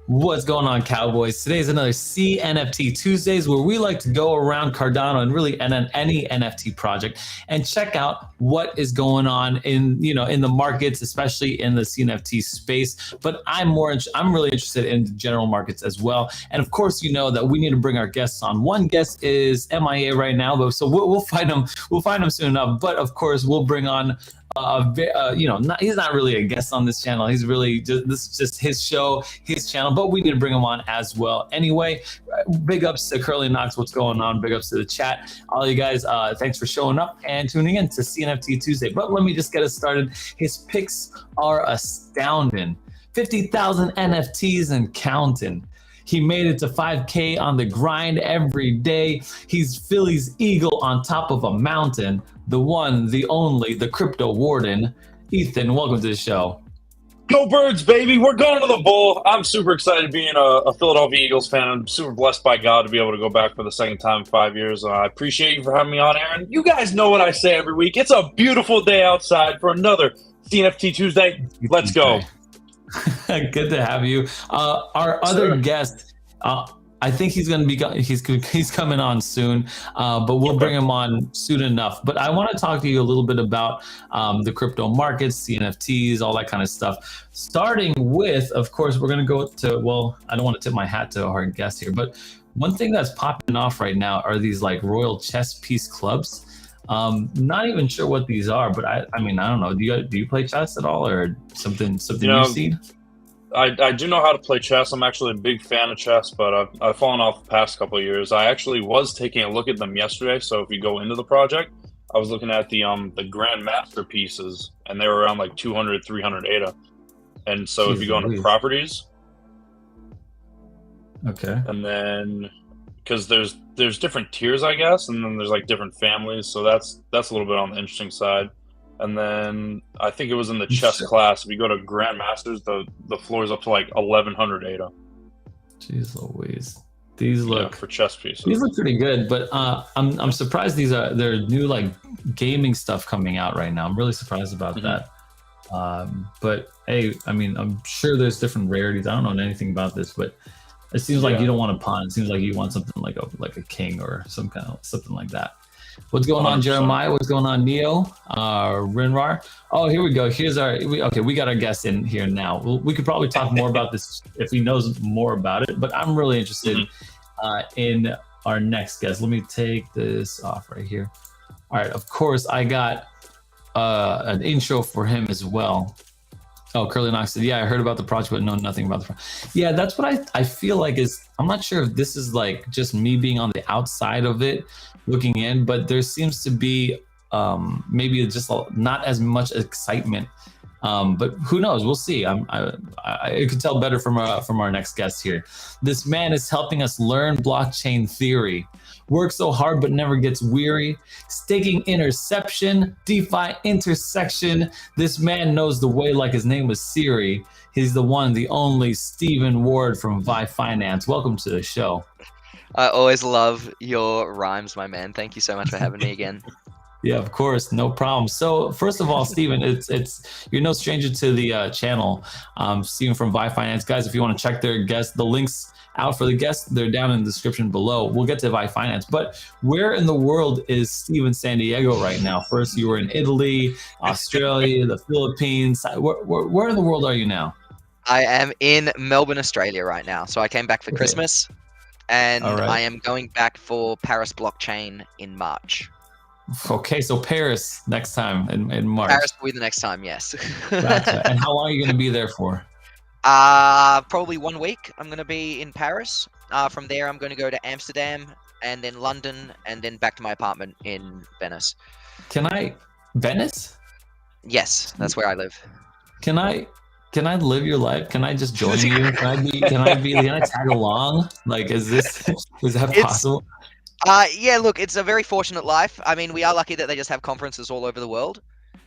What's going on, Cowboys? Today's another CNFT Tuesdays where we like to go around Cardano and really any NFT project and check out what is going on in the markets, especially in the CNFT space. But I'm really interested in the general markets as well. And of course, you know that we need to bring our guests on. One guest is MIA right now, but so we'll find him. We'll find him soon enough. But of course, we'll bring on he's not really a guest on this channel. He's really this is just his show, his channel, but we need to bring him on as well. Anyway, big ups to Curly Knox. What's going on? Big ups to the chat. All you guys, thanks for showing up and tuning in to CNFT Tuesday. But let me just get us started. His picks are astounding. 50,000 NFTs and counting. He made it to 5K on the grind every day. He's Philly's eagle on top of a mountain. The one, the only, the crypto warden. Ethan, welcome to the show. Go Birds, baby. We're going to the Bowl. I'm super excited being a Philadelphia Eagles fan. I'm super blessed by God to be able to go back for the second time in 5 years. I appreciate you for having me on, Aaron. You guys know what I say every week. It's a beautiful day outside for another CNFT Tuesday. Let's go. Good to have you. Our other guest, I think he's going to be he's coming on soon, but we'll bring him on soon enough. But I want to talk to you a little bit about the crypto markets, CNFTs, all that kind of stuff. Starting with, of course, we're going to go to, well, I don't want to tip my hat to our guest here, but one thing that's popping off right now are these like royal chess piece clubs. Not even sure what these are, but I mean, I don't know. Do you play chess at all, or something you've seen? I do know how to play chess. I'm actually a big fan of chess, but I've fallen off the past couple of years. I actually was taking a look at them yesterday. So if you go into the project, I was looking at the Grandmaster pieces, and they were around like 200, 300 ADA. And so if you go into properties, okay, and then because there's different tiers, I guess, and then there's like different families. So that's a little bit on the interesting side. And then I think it was in the chess class. If you go to Grandmasters, the floor is up to like 1100 ADA. Jeez Louise. These look for chess pieces. These look pretty good, but I'm surprised they're new like gaming stuff coming out right now. I'm really surprised about that. But hey, I mean, I'm sure there's different rarities. I don't know anything about this, but it seems like you don't want a pawn. It seems like you want something like a king or something like that. What's going on, Jeremiah? What's going on, Neo? Rinrar? Oh, here we go. We got our guest in here now. We could probably talk more about this if he knows more about it, but I'm really interested in our next guest. Let me take this off right here. All right, of course, I got an intro for him as well. Oh, Curly Knox said, yeah, I heard about the project, but know nothing about the project. Yeah, that's what I feel like is, I'm not sure if this is like just me being on the outside of it, looking in, but there seems to be maybe just not as much excitement. But who knows? We'll see. I could tell better from our next guest here. This man is helping us learn blockchain theory. Works so hard but never gets weary. Staking interception, DeFi intersection. This man knows the way like his name was Siri. He's the one, the only Stephen Ward from VyFi. Welcome to the show. I always love your rhymes, my man. Thank you so much for having me again. Yeah, of course, no problem. So first of all, Stephen, it's you're no stranger to the channel. Stephen from VyFi. Guys, if you want to check their guests, the links out for the guests, they're down in the description below. We'll get to VyFi. But where in the world is Stephen San Diego right now? First, you were in Italy, Australia, the Philippines. Where in the world are you now? I am in Melbourne, Australia right now. So I came back for Christmas, and I am going back for Paris Blockchain in March. Okay, so Paris next time in March. Paris will be the next time, yes. Gotcha. And how long are you going to be there for? Probably 1 week. I'm going to be in Paris. From there, I'm going to go to Amsterdam and then London and then back to my apartment in Venice. Venice? Yes, that's where I live. Can I live your life? Can I just join you? Can I tag along? Like, is that possible? Yeah, look, it's a very fortunate life. I mean, we are lucky that they just have conferences all over the world.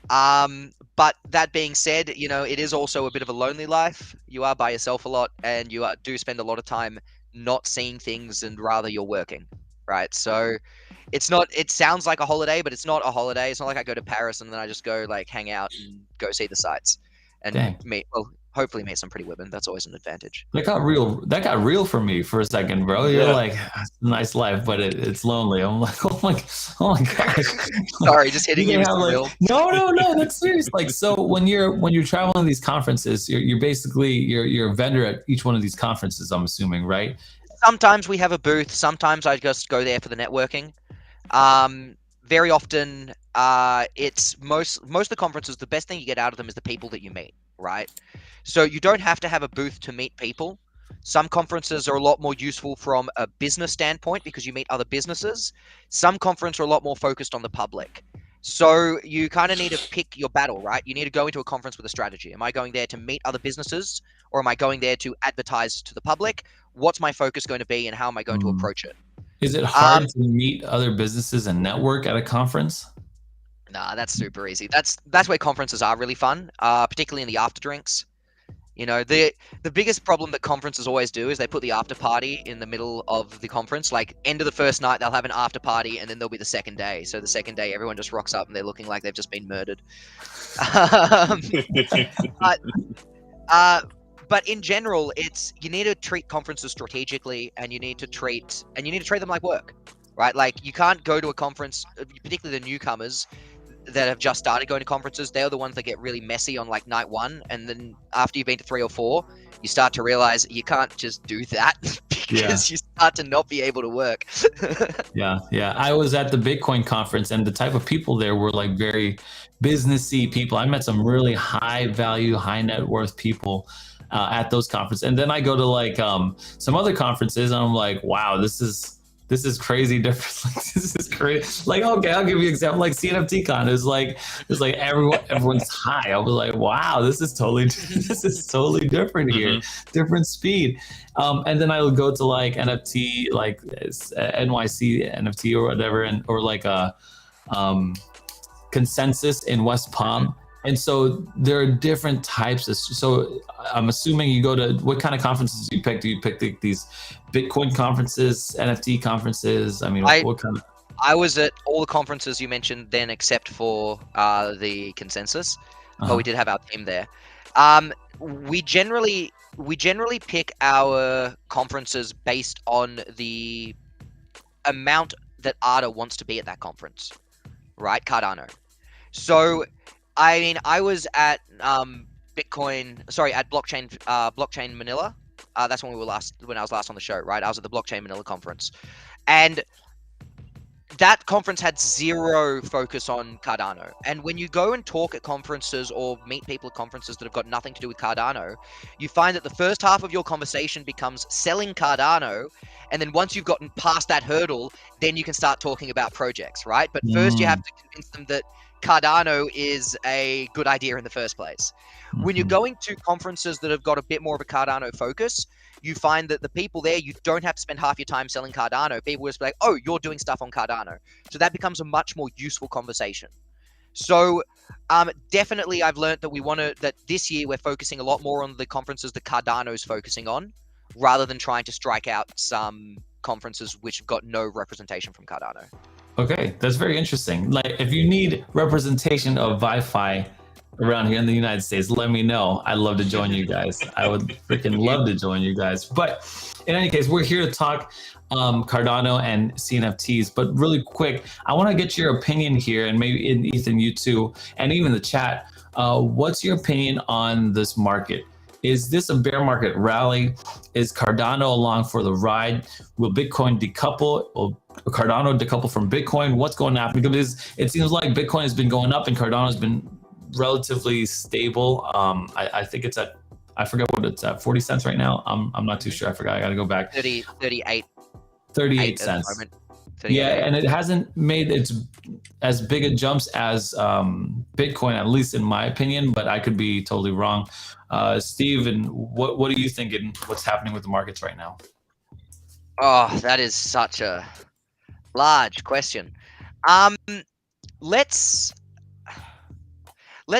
But that being said, you know, it is also a bit of a lonely life. You are by yourself a lot, and you do spend a lot of time not seeing things, and rather you're working, right? So it's not, it sounds like a holiday, but it's not a holiday. It's not like I go to Paris and then I just go like hang out and go see the sights and meet, well, hopefully meet some pretty women. That's always an advantage. That got real. That got real for me for a second, bro. You're Yeah. like, it's a nice life, but it's lonely. I'm like, oh my gosh. Sorry, just hitting you with have some like, real. no, that's serious. Like, so when you're traveling to these conferences, you're basically you're a vendor at each one of these conferences. I'm assuming, right? Sometimes we have a booth. Sometimes I just go there for the networking. Very often, it's most of the conferences. The best thing you get out of them is the people that you meet, right? So you don't have to have a booth to meet people. Some conferences are a lot more useful from a business standpoint because you meet other businesses. Some conferences are a lot more focused on the public. So you kind of need to pick your battle, right? You need to go into a conference with a strategy. Am I going there to meet other businesses, or am I going there to advertise to the public? What's my focus going to be, and how am I going to approach it? Is it hard to meet other businesses and network at a conference? Nah, that's super easy. That's where conferences are really fun, particularly in the after drinks. You know, the biggest problem that conferences always do is they put the after party in the middle of the conference. Like, end of the first night, they'll have an after party, and then there'll be the second day. So the second day, everyone just rocks up and they're looking like they've just been murdered. but, but in general, you need to treat conferences strategically, and you need to treat them like work, right? Like, you can't go to a conference, particularly the newcomers that have just started going to conferences. They're the ones that get really messy on like night one, and then after you've been to 3 or 4, you start to realize you can't just do that because you start to not be able to work. Yeah. I was at the Bitcoin conference, and the type of people there were like very businessy people. I met some really high value, high net worth people at those conferences, and then I go to like some other conferences, and I'm like, wow, this is crazy different. Like, this is crazy. Like, okay, I'll give you an example. Like CNFT con is like everyone's high. I was like, wow, this is totally different here, different speed. And then I would go to like NFT, like NYC NFT or whatever, or like a consensus in West Palm. And so there are different types of, so I'm assuming you go to, what kind of conferences do you pick? Do you pick these Bitcoin conferences, NFT conferences? I mean, what kind of? I was at all the conferences you mentioned then, except for the consensus, but we did have our team there. We generally pick our conferences based on the amount that ADA wants to be at that conference, right? Cardano. So, I mean, I was at blockchain Manila. That's when I was last on the show, right? I was at the blockchain Manila conference, and that conference had zero focus on Cardano. And when you go and talk at conferences or meet people at conferences that have got nothing to do with Cardano, you find that the first half of your conversation becomes selling Cardano, and then once you've gotten past that hurdle, then you can start talking about projects, right? But first you have to convince them that Cardano is a good idea in the first place. When you're going to conferences that have got a bit more of a Cardano focus, you find that the people there, you don't have to spend half your time selling Cardano. People just be like, oh, you're doing stuff on Cardano. So that becomes a much more useful conversation. So definitely I've learned that that this year we're focusing a lot more on the conferences that Cardano's focusing on, rather than trying to strike out some conferences which have got no representation from Cardano. Okay, that's very interesting. Like, if you need representation of VyFi around here in the United States, let me know. I'd love to join you guys. I would freaking love to join you guys. But in any case, we're here to talk Cardano and CNFTs. But really quick, I want to get your opinion here, and maybe Ethan, you too, and even the chat. What's your opinion on this market? Is this a bear market rally? Is Cardano along for the ride? Will Bitcoin decouple? Will Cardano decouple from Bitcoin? What's going to happen? Because it seems like Bitcoin has been going up and Cardano has been relatively stable. I think it's at, I forget what it's at, 40 cents right now. I'm not too sure. I forgot. I got to go back. 38 cents. Yeah, and it hasn't made its as big a jumps as Bitcoin, at least in my opinion, but I could be totally wrong. Steve, and what are you thinking? What's happening with the markets right now? Oh, that is such a large question. Let's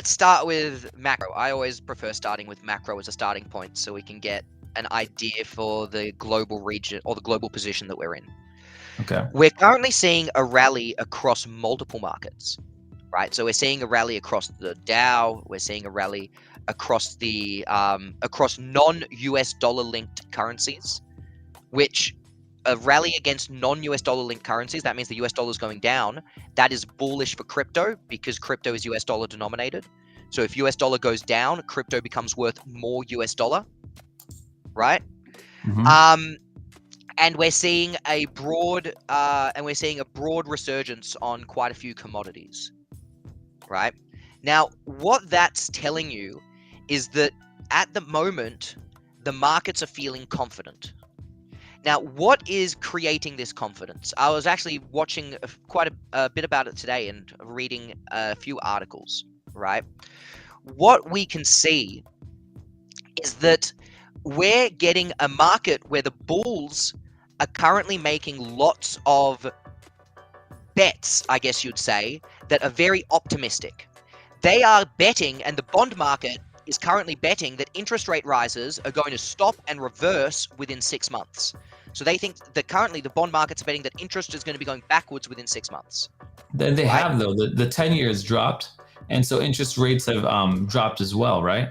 start with macro. I always prefer starting with macro as a starting point, so we can get an idea for the global region or the global position that we're in. Okay. We're currently seeing a rally across multiple markets, right? So we're seeing a rally across the Dow. We're seeing a rally across the across non-US dollar linked currencies, which a rally against non-US dollar linked currencies, that means the US dollar is going down. That is bullish for crypto because crypto is US dollar denominated. So if US dollar goes down, crypto becomes worth more US dollar, right? And we're seeing a broad resurgence on quite a few commodities, right? Now, what that's telling you is that at the moment, the markets are feeling confident. Now, what is creating this confidence? I was actually watching quite a bit about it today and reading a few articles, right? What we can see is that we're getting a market where the bulls are currently making lots of bets, I guess you'd say, that are very optimistic. They are betting, and the bond market is currently betting that interest rate rises are going to stop and reverse within 6 months. So they think that currently the bond market's betting that interest is going to be going backwards within 6 months. Then they have, though. The 10 years dropped, and so interest rates have dropped as well, right?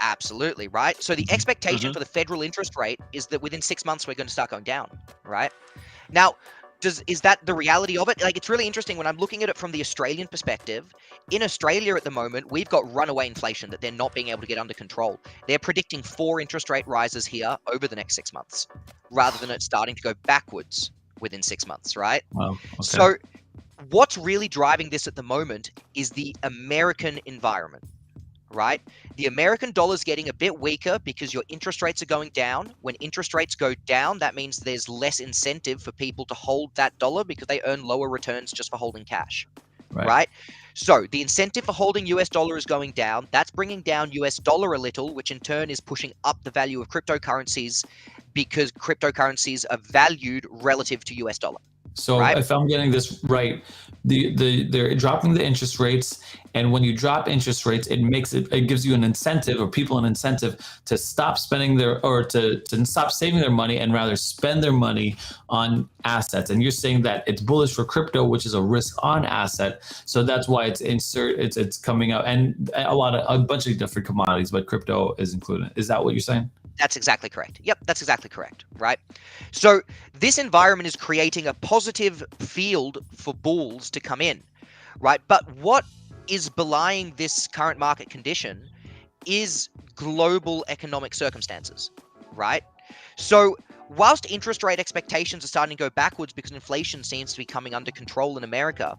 Absolutely, right? So the expectation for the federal interest rate is that within 6 months we're going to start going down, right? Now, is that the reality of it? Like, it's really interesting when I'm looking at it from the Australian perspective. In Australia at the moment, we've got runaway inflation that they're not being able to get under control. They're predicting 4 interest rate rises here over the next 6 months, rather than it starting to go backwards within 6 months, right? Wow. Okay. So what's really driving this at the moment is the American environment, right? The American dollar is getting a bit weaker because your interest rates are going down. When interest rates go down, that means there's less incentive for people to hold that dollar because they earn lower returns just for holding cash, right? So the incentive for holding US dollar is going down. That's bringing down US dollar a little, which in turn is pushing up the value of cryptocurrencies because cryptocurrencies are valued relative to US dollar. So if I'm getting this right, they're dropping the interest rates, and when you drop interest rates, it gives you an incentive, or people an incentive, to stop spending to stop saving their money and rather spend their money on assets. And you're saying that it's bullish for crypto, which is a risk on asset. So that's why it's coming out, and a bunch of different commodities, but crypto is included. Is that what you're saying? That's exactly correct. Yep, that's exactly correct, right? So this environment is creating a positive field for bulls to come in, right? But what is belying this current market condition is global economic circumstances, right? So whilst interest rate expectations are starting to go backwards because inflation seems to be coming under control in America,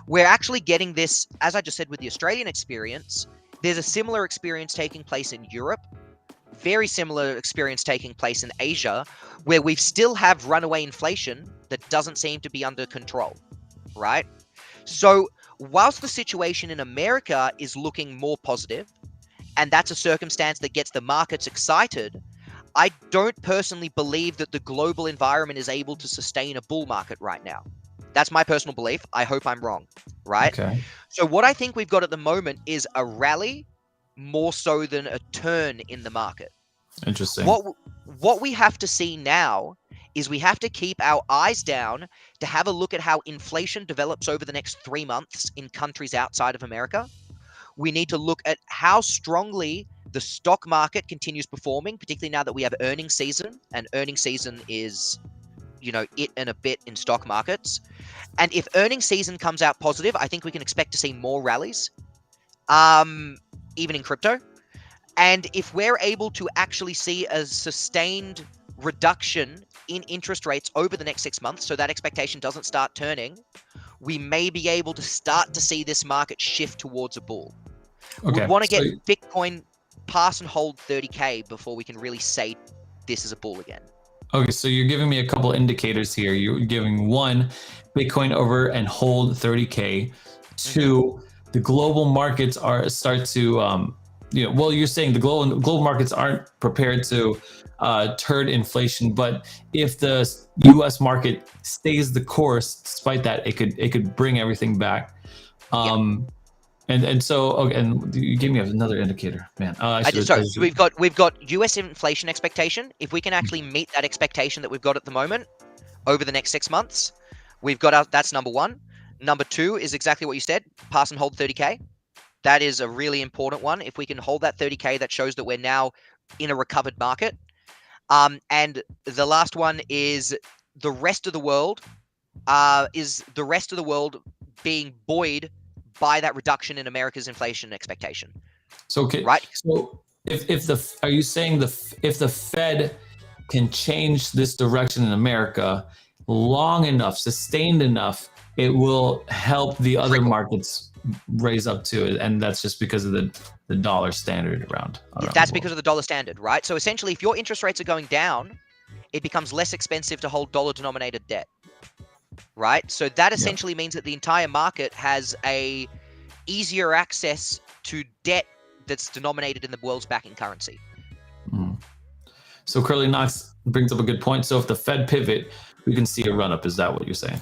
we're actually getting this, as I just said with the Australian experience, there's a similar experience taking place in Europe, very similar experience taking place in Asia, where we still have runaway inflation that doesn't seem to be under control, right? So whilst the situation in America is looking more positive, and that's a circumstance that gets the markets excited, I don't personally believe that the global environment is able to sustain a bull market right now. That's my personal belief. I hope I'm wrong, right? Okay. So what I think we've got at the moment is a rally more so than a turn in the market. Interesting. What we have to see now is we have to keep our eyes down to have a look at how inflation develops over the next 3 months in countries outside of America. We need to look at how strongly the stock market continues performing, particularly now that we have earnings season, and earnings season is, it and a bit in stock markets. And if earnings season comes out positive, I think we can expect to see more rallies, even in crypto. And if we're able to actually see a sustained reduction in interest rates over the next 6 months, so that expectation doesn't start turning, we may be able to start to see this market shift towards a bull. Okay. We want to get Bitcoin pass and hold 30K before we can really say this is a bull again. Okay, so you're giving me a couple indicators here. You're giving 1, Bitcoin over and hold 30K. 2, the global markets start to you're saying the global markets aren't prepared to turn inflation, but if the U.S. market stays the course, despite that, it could bring everything back. And you gave me another indicator, man. We've got U.S. inflation expectation. If we can actually meet that expectation that we've got at the moment over the next 6 months, that's number 1. Number 2 is exactly what you said, pass and hold 30K. That is a really important one. If we can hold that 30K, that shows that we're now in a recovered market. And the last one is the rest of the world being buoyed by that reduction in America's inflation expectation. So okay, right? So are you saying if the Fed can change this direction in America long enough, sustained enough, it will help the other markets raise up to it, and that's just because of the dollar standard around that's because of the dollar standard, right? So essentially, if your interest rates are going down, it becomes less expensive to hold dollar-denominated debt, right? So that essentially means that the entire market has a easier access to debt that's denominated in the world's backing currency. So Curly Knox brings up a good point. So if the Fed pivot, we can see a run-up. Is that what you're saying?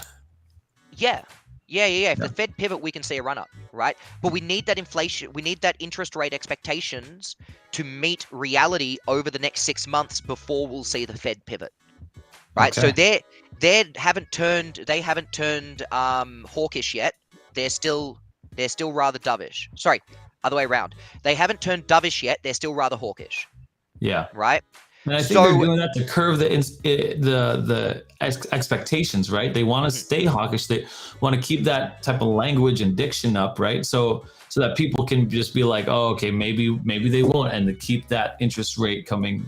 Yeah. If the Fed pivot, we can see a run-up, right? But we need that inflation, we need that interest rate expectations to meet reality over the next 6 months before we'll see the Fed pivot, right? Okay. So they haven't turned hawkish yet. They're still rather dovish. Sorry, other way around. They haven't turned dovish yet. They're still rather hawkish. Yeah. Right. And I think they're doing that to curve the expectations, right? They want to stay hawkish. They want to keep that type of language and diction up, right? So that people can just be like, oh, okay, maybe they won't, and to keep that interest rate coming,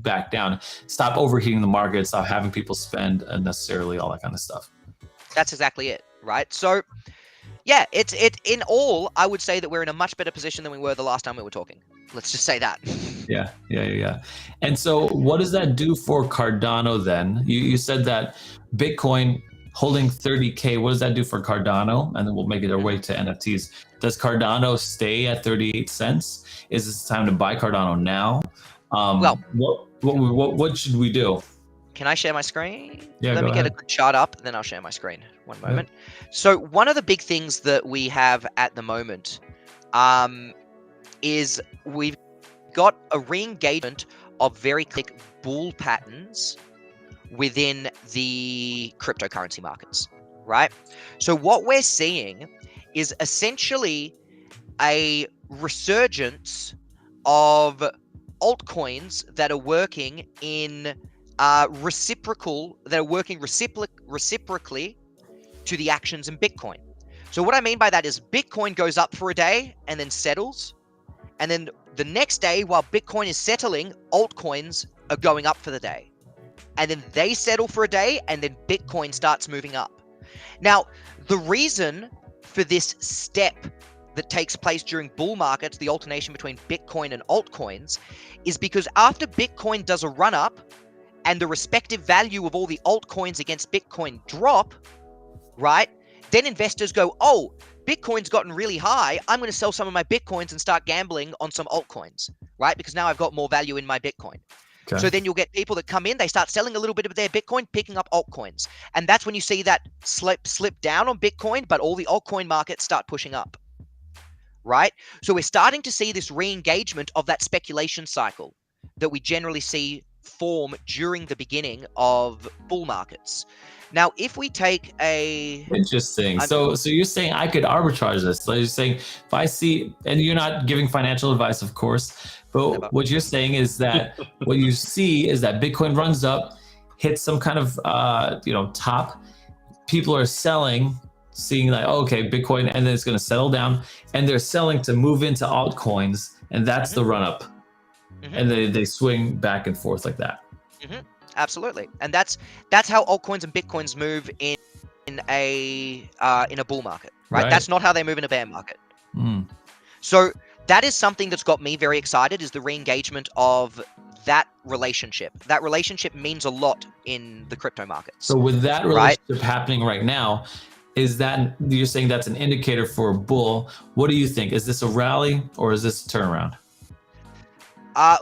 back down. Stop overheating the market. Stop having people spend unnecessarily, all that kind of stuff. That's exactly it, right? So, yeah, it's in all, I would say that we're in a much better position than we were the last time we were talking. Let's just say that. Yeah. And so what does that do for Cardano then? You said that Bitcoin holding 30K, what does that do for Cardano? And then we'll make it our way to NFTs. Does Cardano stay at 38 cents? Is it time to buy Cardano now? What should we do? Can I share my screen? Yeah, Let me get a good chart up, then I'll share my screen. One moment. So one of the big things that we have at the moment is we've got a re-engagement of very quick bull patterns within the cryptocurrency markets, right? So what we're seeing is essentially a resurgence of altcoins that are working in reciprocally to the actions in Bitcoin. So what I mean by that is Bitcoin goes up for a day and then settles, and then the next day, while Bitcoin is settling, altcoins are going up for the day. And then they settle for a day, and then Bitcoin starts moving up. Now, the reason for this step that takes place during bull markets, the alternation between Bitcoin and altcoins, is because after Bitcoin does a run-up and the respective value of all the altcoins against Bitcoin drop, right, then investors go, oh, Bitcoin's gotten really high. I'm going to sell some of my Bitcoins and start gambling on some altcoins, right? Because now I've got more value in my Bitcoin. Okay. So then you'll get people that come in, they start selling a little bit of their Bitcoin, picking up altcoins. And that's when you see that slip down on Bitcoin, but all the altcoin markets start pushing up, right? So we're starting to see this re-engagement of that speculation cycle that we generally see form during the beginning of bull markets. Now, if we take interesting. So you're saying I could arbitrage this. So you're saying if I see, and you're not giving financial advice, of course, but what you're saying is that what you see is that Bitcoin runs up, hits some kind of top. People are selling, seeing like, oh, okay, Bitcoin, and then it's going to settle down, and they're selling to move into altcoins, and that's the run up, and they swing back and forth like that. Absolutely, and that's how altcoins and Bitcoins move in a bull market, right? That's not how they move in a bear market. So that is something that's got me very excited, is the re-engagement of that relationship. That relationship means a lot in the crypto markets. So with that relationship happening right now, is that, you're saying that's an indicator for a bull? What do you think? Is this a rally or is this a turnaround?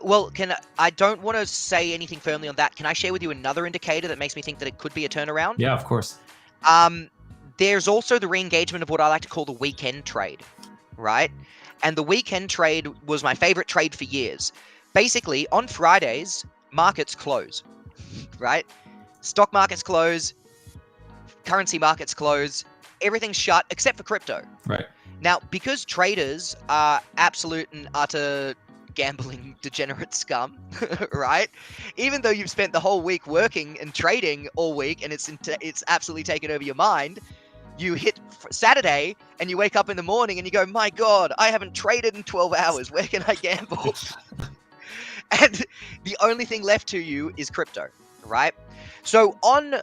Well, I don't want to say anything firmly on that. Can I share with you another indicator that makes me think that it could be a turnaround? Yeah, of course. There's also the re-engagement of what I like to call the weekend trade, right? And the weekend trade was my favorite trade for years. Basically, on Fridays, markets close, right? Stock markets close, currency markets close, everything's shut except for crypto. Right. Now, because traders are absolute and utter gambling degenerate scum, right? Even though you've spent the whole week working and trading all week and it's absolutely taken over your mind, you hit Saturday and you wake up in the morning and you go, my God, I haven't traded in 12 hours. Where can I gamble? And the only thing left to you is crypto, right? So on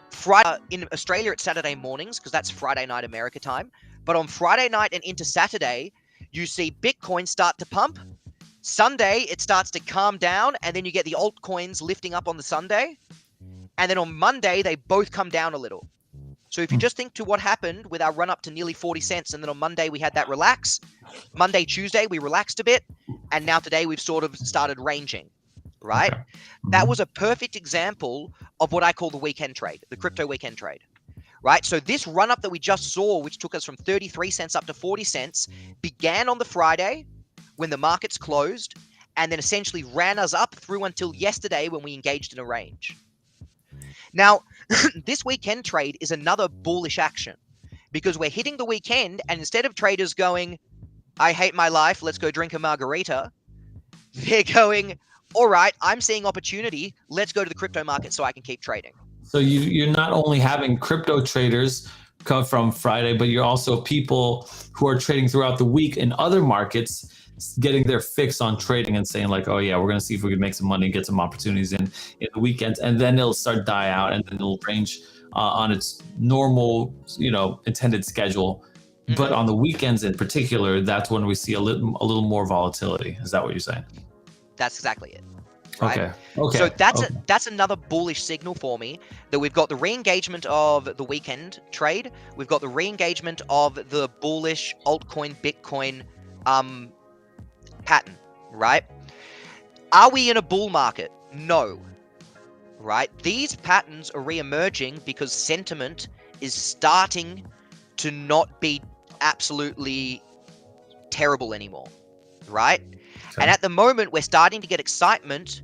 Friday, in Australia, it's Saturday mornings because that's Friday night America time. But on Friday night and into Saturday, you see Bitcoin start to pump. Sunday, it starts to calm down, and then you get the altcoins lifting up on the Sunday. And then on Monday, they both come down a little. So if you just think to what happened with our run up to nearly 40 cents, and then on Monday, we had that relax. Monday, Tuesday, we relaxed a bit. And now today, we've sort of started ranging, right? Okay. That was a perfect example of what I call the weekend trade, the crypto weekend trade. Right, so this run up that we just saw, which took us from 33 cents up to 40 cents, began on the Friday when the markets closed, and then essentially ran us up through until yesterday when we engaged in a range. Now, this weekend trade is another bullish action because we're hitting the weekend, and instead of traders going, I hate my life, let's go drink a margarita, they're going, all right, I'm seeing opportunity, let's go to the crypto market so I can keep trading. So you're not only having crypto traders come from Friday, but you're also people who are trading throughout the week in other markets getting their fix on trading and saying like, oh yeah, we're going to see if we can make some money and get some opportunities in the weekends. And then it'll start die out and then it'll range on its normal, intended schedule. Mm-hmm. But on the weekends in particular, that's when we see a little more volatility. Is that what you're saying? That's exactly it. Right? Okay. So that's another bullish signal for me that we've got the re-engagement of the weekend trade. We've got the re-engagement of the bullish altcoin Bitcoin pattern, right? Are we in a bull market? No. Right? These patterns are re-emerging because sentiment is starting to not be absolutely terrible anymore, right? Okay. And at the moment, we're starting to get excitement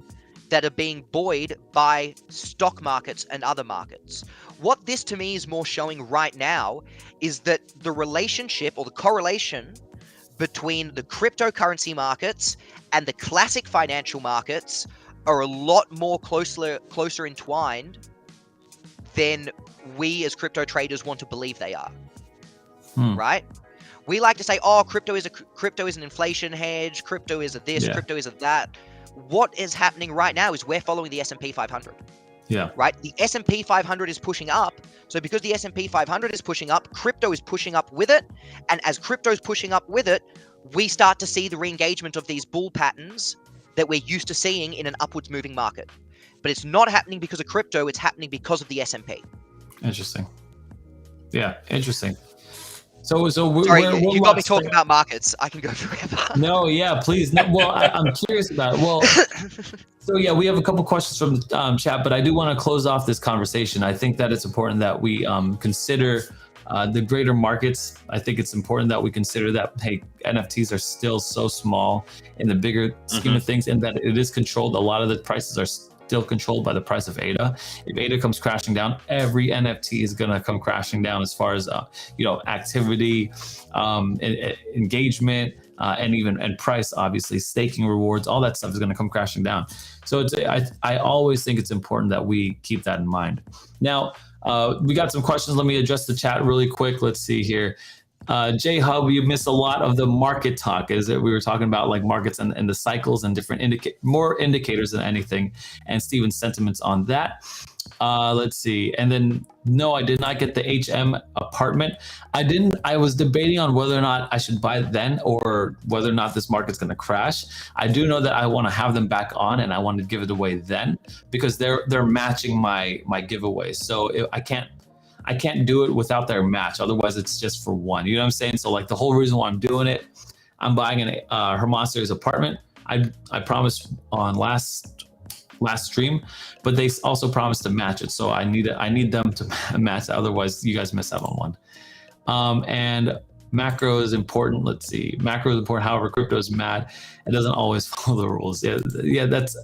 that are being buoyed by stock markets and other markets. What this to me is more showing right now is that the relationship or the correlation between the cryptocurrency markets and the classic financial markets are a lot more closer entwined than we as crypto traders want to believe they are. Right? We like to say, oh, crypto is an inflation hedge, crypto is a this, crypto is a that. What is happening right now is we're following the S&P 500. Yeah. Right? The S&P 500 is pushing up. So because the S&P 500 is pushing up, crypto is pushing up with it. And as crypto is pushing up with it, we start to see the re-engagement of these bull patterns that we're used to seeing in an upwards moving market. But it's not happening because of crypto, it's happening because of the S&P. Interesting. Yeah, interesting. So sorry, you got me talking about markets. I can go forever. No, yeah, please. No, well, I'm curious about it. Well, so yeah, we have a couple questions from chat, but I do want to close off this conversation. I think that it's important that we consider the greater markets. I think it's important that we consider that, hey, NFTs are still so small in the bigger scheme of things, and that it is controlled. A lot of the prices are still controlled by the price of ADA. If ADA comes crashing down, every NFT is going to come crashing down as far as activity, engagement, and price. Obviously, staking rewards, all that stuff is going to come crashing down. So I always think it's important that we keep that in mind. Now, we got some questions. Let me adjust the chat really quick. Let's see here. J Hub, you missed a lot of the market talk. Is it we were talking about like markets and the cycles and different more indicators than anything, and Steven's sentiments on that. Let's see. And then no, I did not get the HM apartment. I was debating on whether or not I should buy it then or whether or not this market's going to crash. I do know that I want to have them back on and I want to give it away then because they're matching my giveaways. So I can't do it without their match. Otherwise, it's just for one. You know what I'm saying? So like the whole reason why I'm doing it, I'm buying her monster's apartment. I promised on last stream, but they also promised to match it. So I need them to match. Otherwise, you guys miss out on one. And macro is important. Let's see. Macro is important. However, crypto is mad. It doesn't always follow the rules. Yeah. That's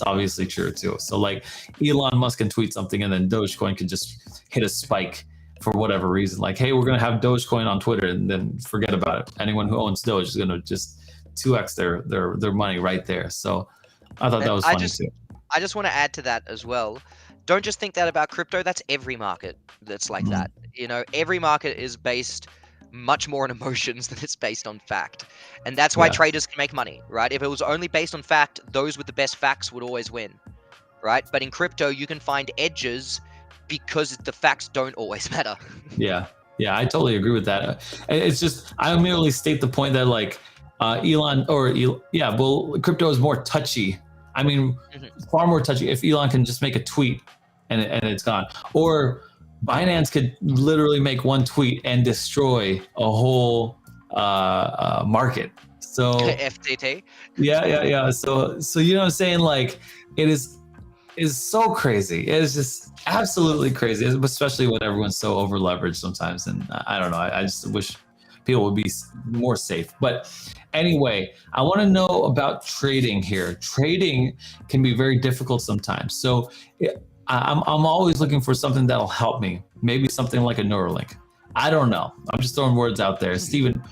obviously true too. So like Elon Musk can tweet something and then Dogecoin can just hit a spike for whatever reason. Like, hey, we're gonna have Dogecoin on Twitter, and then forget about it. Anyone who owns Doge is gonna just 2x their money right there. So I thought that was funny too. I just want to add to that as well. Don't just think that about crypto. That's every market that's like that. You know, every market is based much more on emotions than it's based on fact. And that's why traders can make money, right? If it was only based on fact, those with the best facts would always win, right? But in crypto, you can find edges because the facts don't always matter. Yeah, I totally agree with that. It's just, I merely state the point that like crypto is more touchy. I mean, far more touchy. If Elon can just make a tweet and it's gone, or Binance could literally make one tweet and destroy a whole market. So FTT. Yeah. So you know what I'm saying? Like, it is so crazy. It is just absolutely crazy, especially when everyone's so over leveraged sometimes. And I don't know. I just wish people would be more safe. But anyway, I want to know about trading here. Trading can be very difficult sometimes. So I'm always looking for something that'll help me. Maybe something like a Neuralink. I don't know. I'm just throwing words out there. Steven,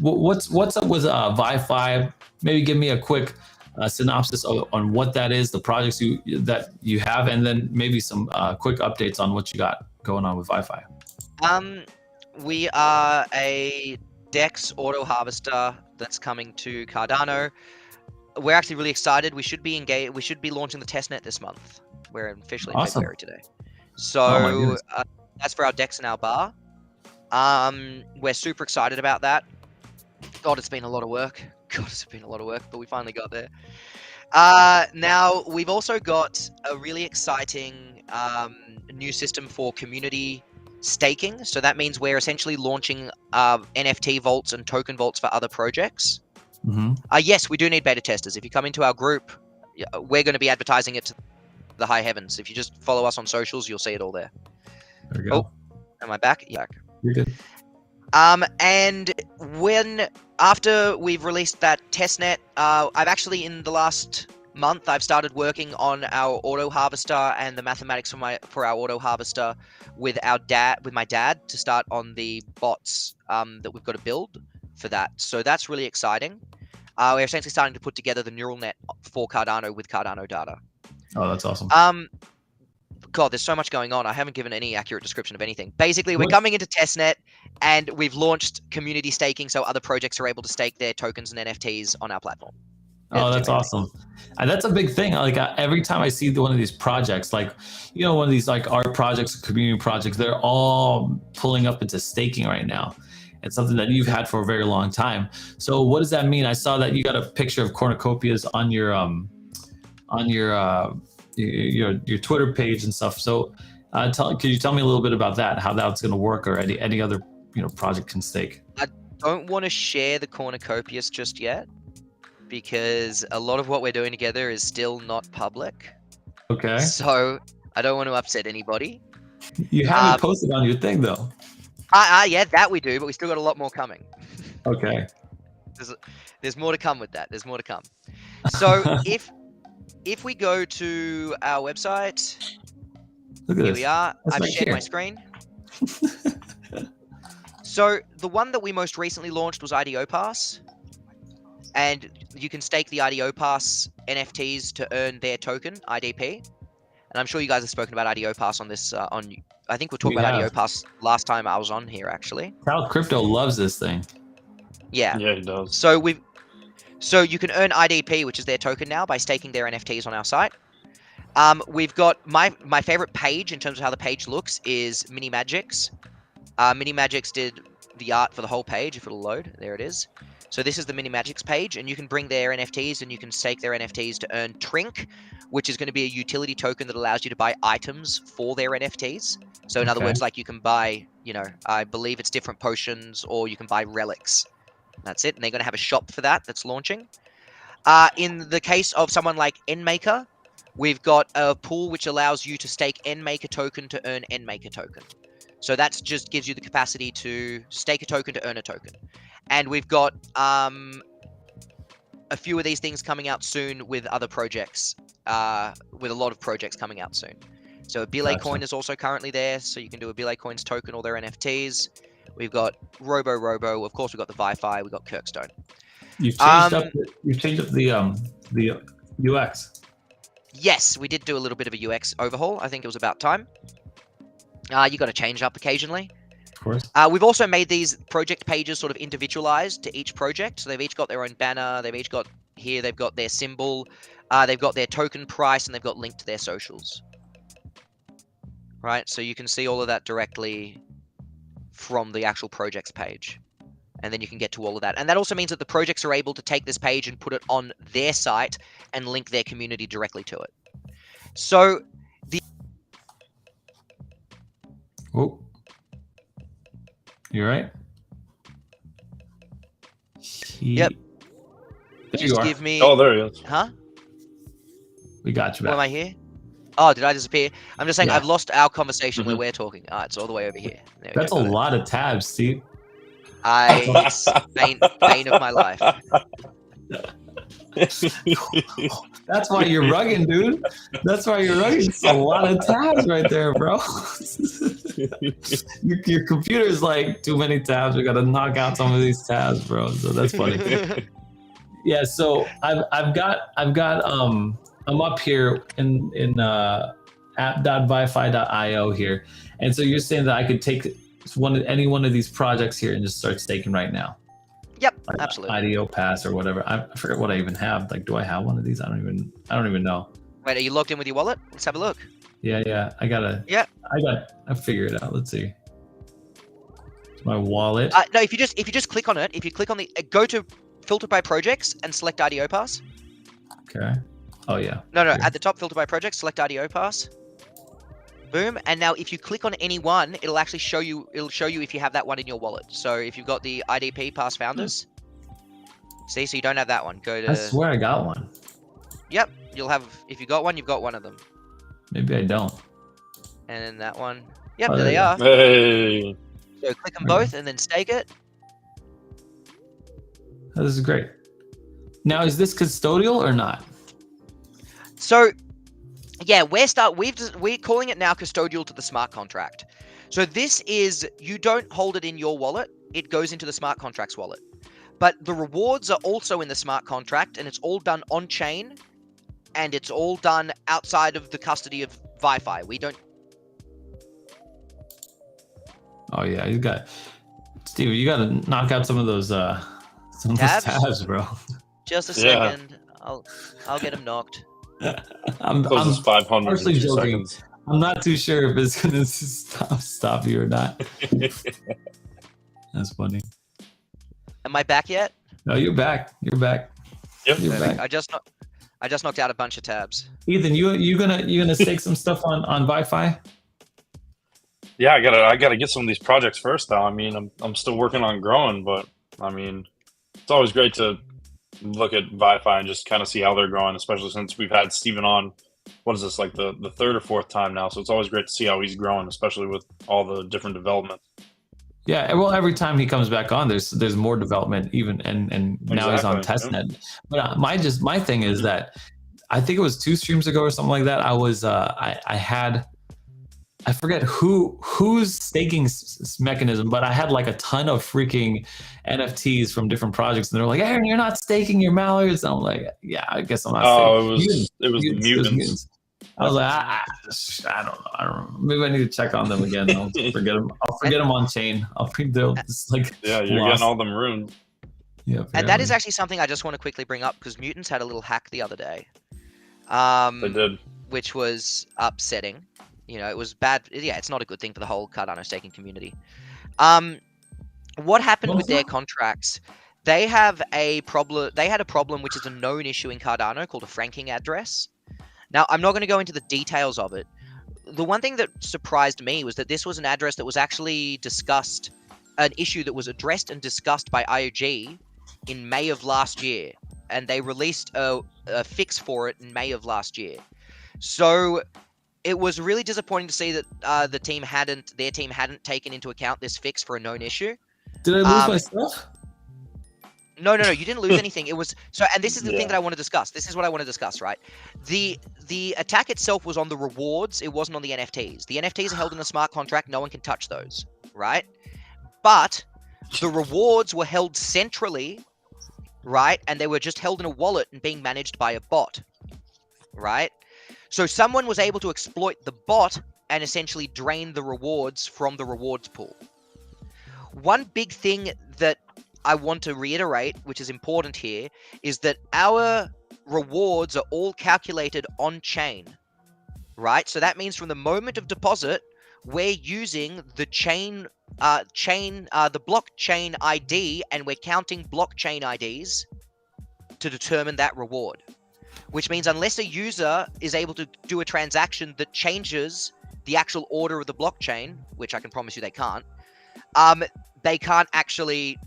what's up with VyFi? Maybe give me a quick synopsis on what that is, the projects that you have, and then maybe some quick updates on what you got going on with VyFi. We are a DEX auto harvester that's coming to Cardano. We're actually really excited. We should be engaged. We should be launching the testnet this month. We're officially in February today. So that's for our DEX and our bar. We're super excited about that. God, it's been a lot of work. But we finally got there. Now, we've also got a really exciting new system for community staking. So that means we're essentially launching NFT vaults and token vaults for other projects. Yes, we do need beta testers. If you come into our group, we're going to be advertising it to the high heavens. If you just follow us on socials, you'll see it all there. There we go. Am I back? Yeah. You're good. And after we've released that testnet, I've actually, in the last month, I've started working on our auto harvester and the mathematics for our auto harvester with my dad to start on the bots that we've got to build for that. So that's really exciting. We're essentially starting to put together the neural net for Cardano with Cardano data. Oh, that's awesome. God, there's so much going on. I haven't given any accurate description of anything. Basically, we're coming into testnet, and we've launched community staking, so other projects are able to stake their tokens and NFTs on our platform. Oh, that's awesome. And that's a big thing. Like, every time I see one of these projects, like, you know, one of these like art projects, community projects, they're all pulling up into staking right now. It's something that you've had for a very long time. So what does that mean? I saw that you got a picture of cornucopias on your Twitter page and stuff. So could you tell me a little bit about that, how that's going to work, or any other project can stake? I don't want to share the cornucopias just yet, because a lot of what we're doing together is still not public. Okay. So I don't want to upset anybody. You haven't posted on your thing though. Yeah, that we do, but we still got a lot more coming. Okay. There's more to come with that. There's more to come. So if we go to our website, here we are. I've shared my screen. So the one that we most recently launched was IDO Pass, and you can stake the IDO Pass NFTs to earn their token IDP. And I'm sure you guys have spoken about IDO Pass on this. I think we'll talk about IDO Pass last time I was on here, actually. South Crypto loves this thing. Yeah. Yeah, he does. So you can earn IDP, which is their token now, by staking their NFTs on our site. We've got my favorite page in terms of how the page looks is Mini Magics. Mini Magics did the art for the whole page. If it'll load, there it is. So this is the Mini Magics page, and you can bring their NFTs and you can stake their NFTs to earn Trink, which is going to be a utility token that allows you to buy items for their NFTs. So in other words, like you can buy, I believe it's different potions, or you can buy relics. That's it. And they're going to have a shop for that that's launching. In the case of someone like NMaker, we've got a pool which allows you to stake NMaker token to earn NMaker token. So that just gives you the capacity to stake a token to earn a token. And we've got a few of these things coming out soon with other projects, with a lot of projects coming out soon. So a Belay Gotcha. coin is also currently there, so you can do a Belay coins token or their NFTs. We've got Robo. Of course, we've got the VyFi. We've got Kirkstone. You've changed up. You've changed up the UX. Yes, we did do a little bit of a UX overhaul. I think it was about time. You got to change up occasionally. Of course. We've also made these project pages sort of individualized to each project. So they've each got their own banner. They've each got here. They've got their symbol. They've got their token price, and they've got linked to their socials. Right. So you can see all of that directly from the actual projects page. And then you can get to all of that. And that also means that the projects are able to take this page and put it on their site and link their community directly to it. So the... Oh. You right? Yep. There Just you are. give me... Oh, there he is. Huh? We got you What, back. am I here? Oh, did I disappear? I'm just saying Yeah. I've lost our conversation where we're talking. It's all the way over here. There we That's go, a got it. lot of tabs, Steve. It's bane of my life. That's why you're rugging, dude. That's why you're rugging. It's a lot of tabs right there, bro. your computer's like too many tabs. We gotta knock out some of these tabs, bro. So that's funny. Yeah. So I've got I'm up here in app.vyfi.io here, and so you're saying that I could take any one of these projects here and just start staking right now. Yep, Like absolutely. IDO pass or whatever. I forget what I even have. Like, do I have one of these? I don't even know. Wait, are you logged in with your wallet? Let's have a look. Yeah. I figure it out. Let's see. My wallet. No, if you just click on it, if you click on the go to filter by projects and select IDO pass. Okay. Oh yeah. No, Here. at the top, filter by projects, select IDO pass. Boom, and now if you click on any one, it'll actually show you. It'll show you if you have that one in your wallet. So if you've got the IDP past founders, see, so you don't have that one. Go to. I swear I got one. Yep, you'll have. If you got one, you've got one of them. Maybe I don't. And then that one. Yep, Oh, there there they you are. Hey. So click them both and then stake it. Oh, this is great. Now, is this custodial or not? So, yeah, we're calling it now custodial to the smart contract. So this is, you don't hold it in your wallet, it goes into the smart contract's wallet. But the rewards are also in the smart contract, and it's all done on chain, and it's all done outside of the custody of VyFi. We don't. Oh yeah, Steve, you got to knock out some of those tabs, bro. Just a Yeah. second. I'll get them knocked. I'm Closes 500 partially in 2 joking. seconds. I'm not too sure if it's gonna stop you or not. That's funny. Am I back yet? No, you're back. You're back. Yep. You're back. I just knocked out a bunch of tabs. Ethan, you gonna stake some stuff on VyFi? Yeah, I gotta get some of these projects first though. I mean, I'm still working on growing, but I mean, it's always great to look at VyFi and just kind of see how they're growing, especially since we've had Steven on. What is this, like the third or fourth time now? So it's always great to see how he's growing, especially with all the different developments. Yeah, well, every time he comes back on, there's more development, even and now he's on Exactly, testnet. But my thing is that I think it was 2 streams ago or something like that. I was I forget whose staking mechanism, but I had like a ton of freaking NFTs from different projects, and they're like, "Aaron, you're not staking your mallards." And I'm like, "Yeah, I guess I'm not." Oh, staking. it was the mutants. I was like, I don't know. Maybe I need to check on them again. I'll forget them. I'll forget them on chain. I'll think they'll just like. Yeah, you're lost. getting all them ruined. Yeah, And that is actually something I just want to quickly bring up, because mutants had a little hack the other day. They did. Which was upsetting. You know, it was bad. Yeah, it's not a good thing for the whole Cardano staking community. What happened with their contracts? They have a problem. They had a problem, which is a known issue in Cardano, called a franking address. Now, I'm not going to go into the details of it. The one thing that surprised me was that this was an address that was actually discussed, an issue that was addressed and discussed by IOG in May of last year, and they released a fix for it in May of last year. So it was really disappointing to see that their team hadn't taken into account this fix for a known issue. Did I lose my stuff? No, you didn't lose anything. It was so, and this is the thing Yeah. that I want to discuss. This is what I want to discuss, right? The attack itself was on the rewards. It wasn't on the NFTs. The NFTs are held in a smart contract. No one can touch those, right? But the rewards were held centrally, right? And they were just held in a wallet and being managed by a bot, right? So someone was able to exploit the bot and essentially drain the rewards from the rewards pool. One big thing that I want to reiterate, which is important here, is that our rewards are all calculated on chain, right? So that means from the moment of deposit, we're using the the blockchain ID, and we're counting blockchain IDs to determine that reward. Which means unless a user is able to do a transaction that changes the actual order of the blockchain, which I can promise you they can't actually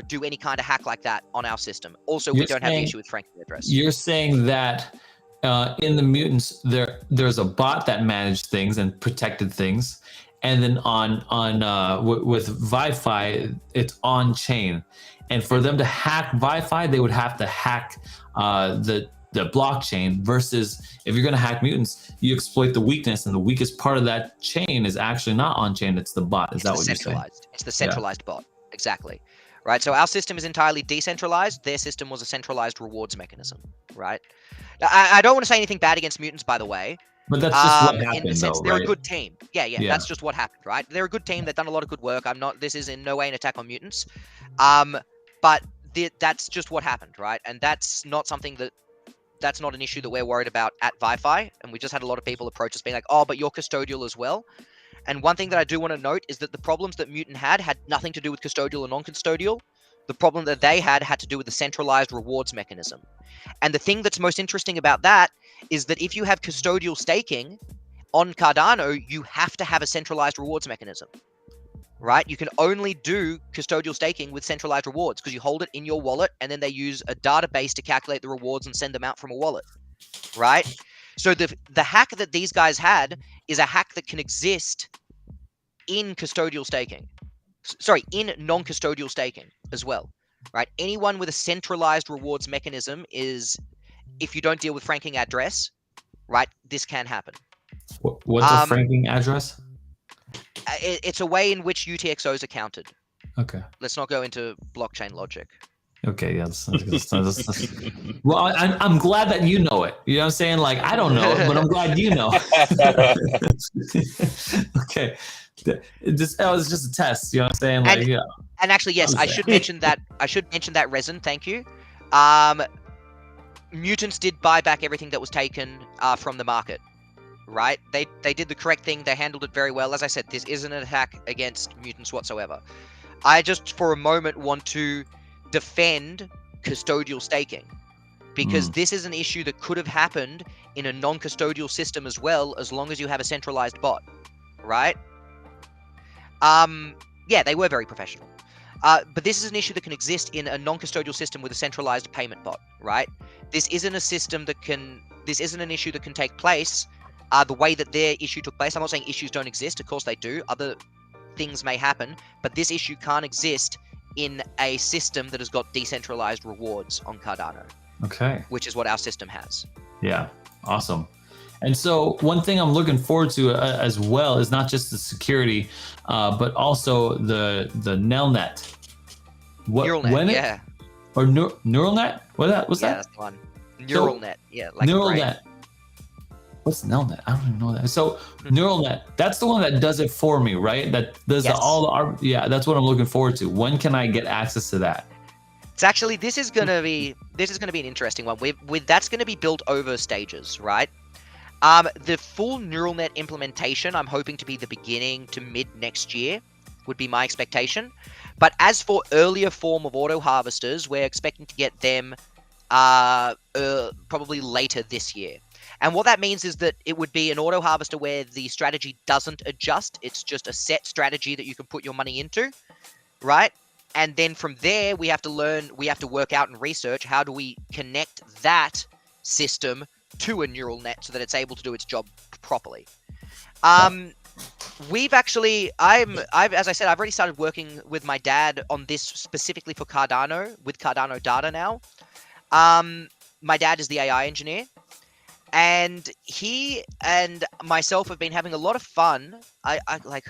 do any kind of hack like that on our system. Also, we don't have the issue with franking address. You're saying that in the mutants there's a bot that managed things and protected things, and then with VyFi it's on chain, and for them to hack VyFi they would have to hack the blockchain, versus if you're going to hack mutants, you exploit the weakness, and the weakest part of that chain is actually not on chain, it's the bot. Is that what you're saying? It's the centralized bot. Exactly. Right. So our system is entirely decentralized. Their system was a centralized rewards mechanism. Right. I don't want to say anything bad against mutants, by the way. But that's just what happened, in the sense, though, they're right? a good team. Yeah, that's just what happened, right? They're a good team. They've done a lot of good work. This is in no way an attack on mutants. But that's just what happened, right? And that's not an issue that we're worried about at VyFi. And we just had a lot of people approach us being like, oh, but you're custodial as well. And one thing that I do want to note is that the problems that Mutant had nothing to do with custodial or non-custodial. The problem that they had to do with the centralized rewards mechanism. And the thing that's most interesting about that is that if you have custodial staking on Cardano, you have to have a centralized rewards mechanism, right? You can only do custodial staking with centralized rewards because you hold it in your wallet, and then they use a database to calculate the rewards and send them out from a wallet, right? So the hack that these guys had is a hack that can exist in custodial staking. Sorry, in non-custodial staking as well, right? Anyone with a centralized rewards mechanism is, if you don't deal with franking address, right, this can happen. What's a franking address? It's a way in which UTXOs are counted. Okay. Let's not go into blockchain logic. Okay, yeah. Well, I'm glad that you know it. You know what I'm saying? Like, I don't know it, but I'm glad you know. Okay. It was just a test. You know what I'm saying? Like, yeah. And actually, yes, I should mention that. Resin. Thank you. Mutants did buy back everything that was taken from the market. Right? They did the correct thing. They handled it very well. As I said, this isn't an attack against mutants whatsoever. I just, for a moment, want to defend custodial staking, because this is an issue that could have happened in a non-custodial system as well, as long as you have a centralized bot, right? Yeah, they were very professional. But this is an issue that can exist in a non-custodial system with a centralized payment bot, right? This isn't an issue that can take place the way that their issue took place. I'm not saying issues don't exist. Of course they do. Other things may happen, but this issue can't exist in a system that has got decentralized rewards on Cardano. Okay. Which is what our system has. Yeah. Awesome. And so one thing I'm looking forward to as well is not just the security, but also the Nelnet. Neural net, yeah. Or neural net? What's that? Yeah, that's the one. Neural net, yeah. Like neural net. What's Nelnet? I don't even know that. So neural net, that's the one that does it for me, right? That does yeah, that's what I'm looking forward to. When can I get access to that? It's actually, this is gonna be an interesting one. That's gonna be built over stages, right? The full neural net implementation, I'm hoping to be the beginning to mid next year, would be my expectation. But as for earlier form of auto harvesters, we're expecting to get them probably later this year. And what that means is that it would be an auto harvester where the strategy doesn't adjust. It's just a set strategy that you can put your money into, right? And then from there, we have to work out and research how do we connect that system to a neural net so that it's able to do its job properly. We've actually, I've, as I said, I've already started working with my dad on this specifically for Cardano with Cardano data now. My dad is the AI engineer, and he and myself have been having a lot of fun. I like,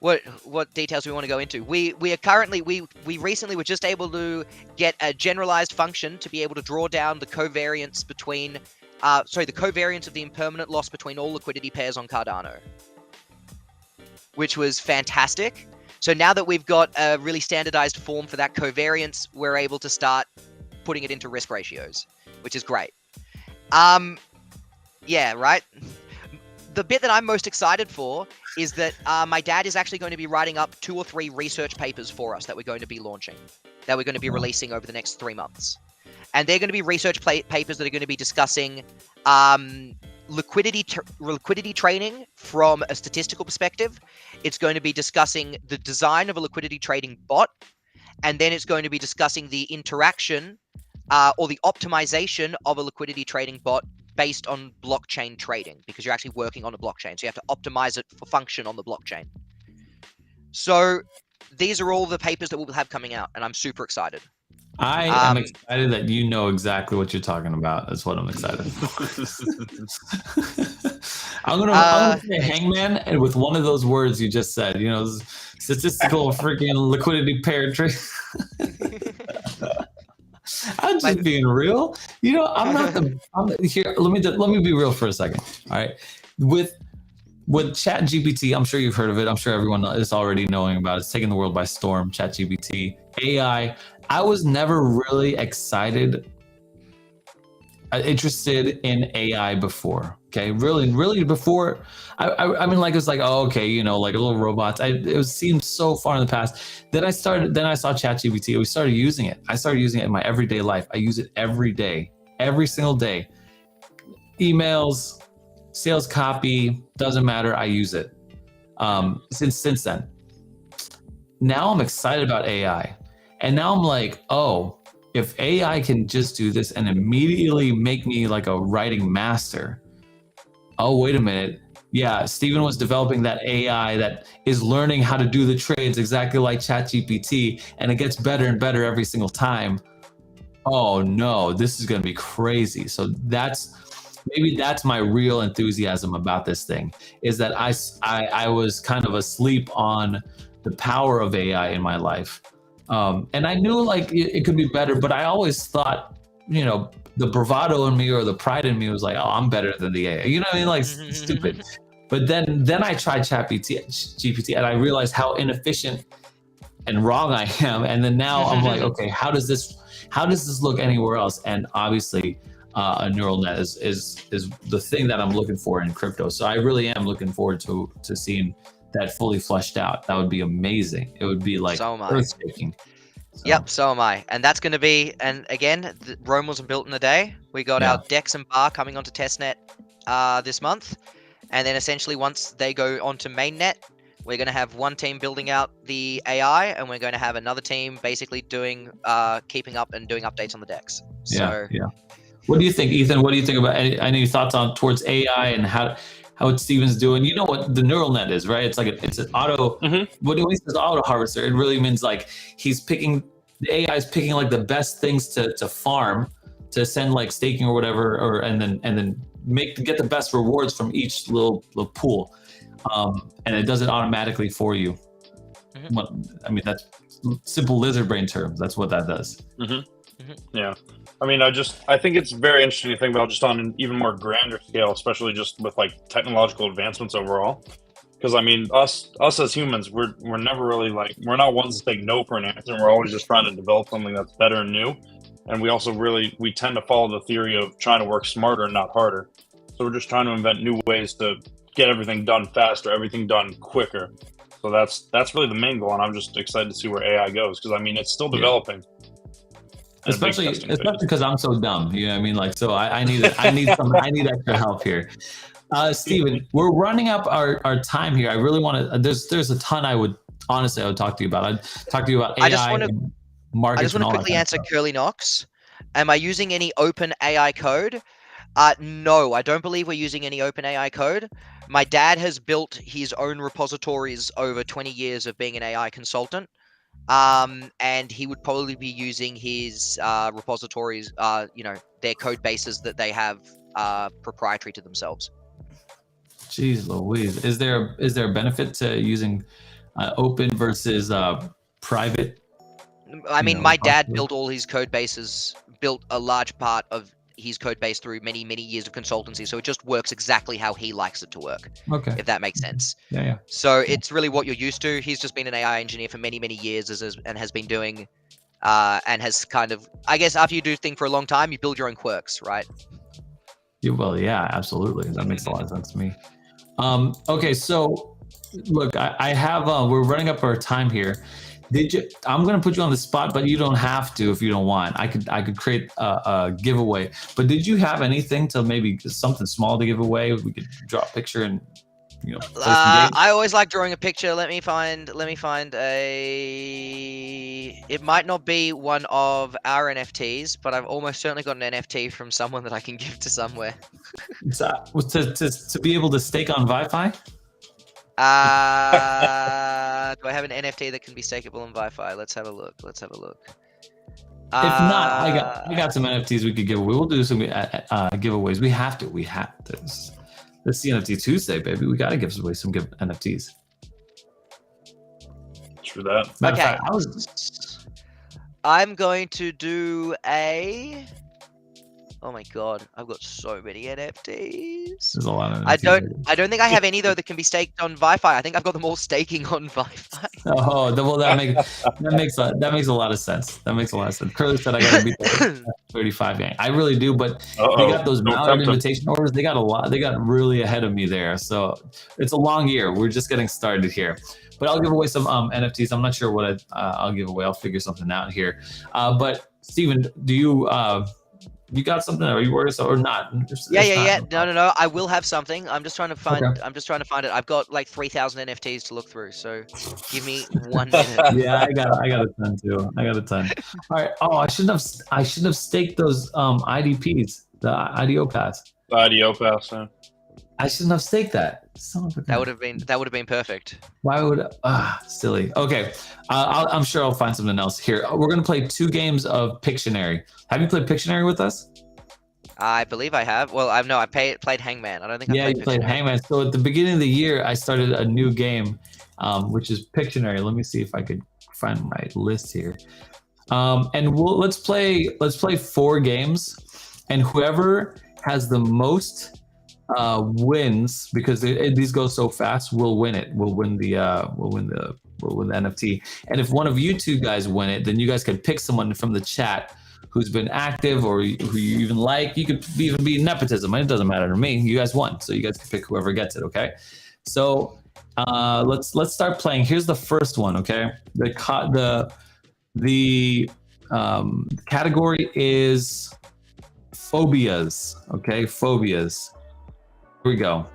what details do we want to go into? We are currently, we recently were just able to get a generalized function to be able to draw down the covariance between, the covariance of the impermanent loss between all liquidity pairs on Cardano, which was fantastic. So now that we've got a really standardized form for that covariance, we're able to start putting it into risk ratios, which is great. Yeah, right. The bit that I'm most excited for is that my dad is actually going to be writing up 2 or 3 research papers for us that we're going to be launching, that we're going to be releasing over the next 3 months. And they're going to be research papers that are going to be discussing liquidity trading from a statistical perspective. It's going to be discussing the design of a liquidity trading bot, and then it's going to be discussing the interaction or the optimization of a liquidity trading bot based on blockchain trading, because you're actually working on a blockchain, so you have to optimize it for function on the blockchain. So these are all the papers that we'll have coming out, and I'm super excited. I am excited that you know exactly what you're talking about. That's what I'm excited for. I'm gonna say hangman, and with one of those words you just said, you know, statistical freaking liquidity pair trade. I'm just being real. You know, here. Let me be real for a second. All right, with ChatGPT, I'm sure you've heard of it. I'm sure everyone is already knowing about it. It's taking the world by storm. ChatGPT, AI. I was never really interested in AI before. Okay, really before. I mean, like, it's like, oh, okay, you know, like a little robots. It seemed so far in the past. Then I saw ChatGPT. We started using it. I started using it in my everyday life. I use it every day, every single day. Emails, sales copy, doesn't matter. I use it. Since then. Now I'm excited about AI. And now I'm like, oh, if AI can just do this and immediately make me like a writing master. Oh, wait a minute. Yeah, Steven was developing that AI that is learning how to do the trades exactly like ChatGPT, and it gets better and better every single time. Oh no, this is going to be crazy. So maybe that's my real enthusiasm about this thing, is that I was kind of asleep on the power of AI in my life. And I knew like it could be better, but I always thought, you know, the bravado in me or the pride in me was like, oh, I'm better than the AI. You know what I mean? Like stupid. But then I tried GPT and I realized how inefficient and wrong I am. And then now I'm like, okay, how does this look anywhere else? And obviously, a neural net is the thing that I'm looking for in crypto. So I really am looking forward to seeing that fully fleshed out. That would be amazing. It would be like earth-shaking. So. Yep, so am I. And that's going to be, and again, Rome wasn't built in a day. We got our DEX and bar coming onto testnet this month. And then essentially once they go onto mainnet, we're going to have one team building out the AI, and we're going to have another team basically doing, keeping up and doing updates on the DEX. So, yeah. What do you think, Ethan? What do you think about any thoughts towards AI and how Steven's doing? You know what the neural net is, right? It's like it's an auto. When he says auto harvester, it really means like the AI is picking like the best things to farm, to send like staking or whatever, and then get the best rewards from each little pool, and it does it automatically for you. I mean, that's simple lizard brain terms. That's what that does. Yeah. I mean, I think it's very interesting to think about just on an even more grander scale, especially just with like technological advancements overall. Because I mean, us as humans, we're never really like, we're not ones to take no for an answer. We're always just trying to develop something that's better and new. And we also we tend to follow the theory of trying to work smarter and not harder. So we're just trying to invent new ways to get everything done faster, everything done quicker. So that's really the main goal, and I'm just excited to see where AI goes, because I mean, it's still developing. Especially because I'm so dumb. You know what I mean? Like, so I need extra help here. Steven, we're running up our time here. I really want to. There's a ton I would talk to you about. I'd talk to you about AI. I just want to quickly answer Curly Knox. Am I using any open AI code? No, I don't believe we're using any open AI code. My dad has built his own repositories over 20 years of being an AI consultant. And he would probably be using his repositories, their code bases that they have proprietary to themselves. Jeez Louise. Is there a benefit to using open versus private? I mean, my dad repository? built all his code bases, built a large part of his code base through many, many years of consultancy. So it just works exactly how he likes it to work, Okay. if that makes sense. Yeah. So it's really what you're used to. He's just been an AI engineer for many, many years and has been doing, and has kind of, I guess, after you do a thing for a long time, you build your own quirks, right? Well, yeah, absolutely. That makes a lot of sense to me. Okay, so look, I have we're running up our time here. I'm gonna put you on the spot, but you don't have to if you don't want. I could create a giveaway. But did you have anything to maybe something small to give away? We could draw a picture and play some games. I always like drawing a picture. Let me find a. It might not be one of our NFTs, but I've almost certainly got an NFT from someone that I can give to somewhere. To be able to stake on VyFi? Do I have an NFT that can be stakeable in VyFi? Let's have a look. If not, I got some NFTs we could give away. We'll do some giveaways. We have to. The CNFT Tuesday, baby. We got to give away some NFTs. True that. Okay. I'm going to do a. Oh my god, I've got so many NFTs. There's a lot of NFTs. I don't think I have any though that can be staked on VyFi. I think I've got them all staking on VyFi. Oh, well, that makes a lot of sense. That makes a lot of sense. Curly said I got to beat the 35 gang. I really do, but they got those Mallard invitation orders. They got a lot. They got really ahead of me there. So it's a long year. We're just getting started here. But I'll give away some NFTs. I'm not sure what I'll give away. I'll figure something out here. But Steven, do you? You got something? Are you worried or not? Yeah. No. I will have something. I'm just trying to find. Okay. I'm just trying to find it. I've got like 3,000 NFTs to look through. So give me 1 minute. Yeah, I got a ton too. I got a ton. All right. Oh, I shouldn't have staked those IDPs, the IDO pass. The IDO pass. Yeah. I shouldn't have staked that. That would have been perfect. Why would silly? Okay, I'm sure I'll find something else here. We're gonna play 2 games of Pictionary. Have you played Pictionary with us? I believe I have. Well, I played Hangman. I don't think. Yeah, you played Hangman. So at the beginning of the year, I started a new game, which is Pictionary. Let me see if I could find my list here. And let's play 4 games, and whoever has the most wins, because these go so fast, we'll win it. We'll win the NFT. And if one of you 2 guys win it, then you guys can pick someone from the chat who's been active or who you even like. You could even be nepotism. It doesn't matter to me. You guys won, so you guys can pick whoever gets it. Okay. So let's start playing. Here's the first one. Okay. The category is phobias. Okay, phobias. Here we go.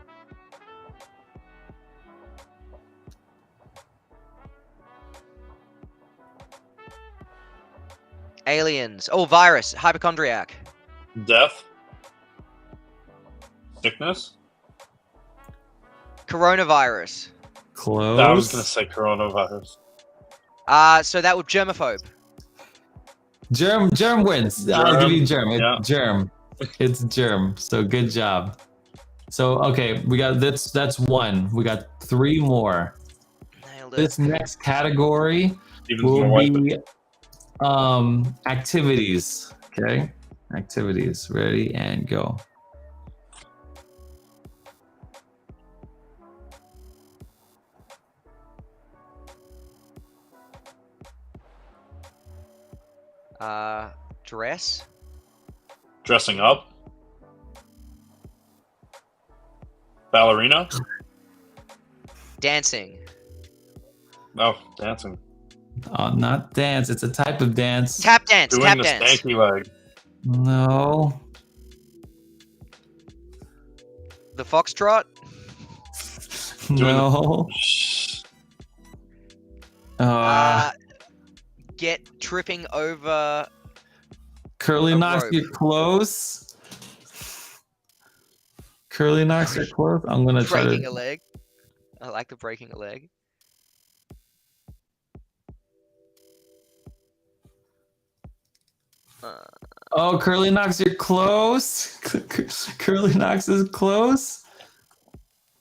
Aliens. Oh, virus. Hypochondriac. Death. Sickness. Coronavirus. Close. I was gonna say coronavirus. So that would germaphobe. Germ wins. I'll give you germ. Yeah. Germ. It's germ. So good job. So okay, we got that's 1. We got 3 more. Nailed it. This next category will be activities. Okay, activities. Ready and go. Dress. Dressing up. Ballerina. Dancing. Oh, dancing. Oh, not dance. It's a type of dance. Tap dance. Doing Tap the dance. stanky leg. No. The foxtrot. No. Get tripping over. Curly a knocks rope. you close. Curly knocks are close. I'm gonna try Breaking to. a leg. I like the breaking a leg. Oh, Curly knocks, you're close. Curly knocks is close.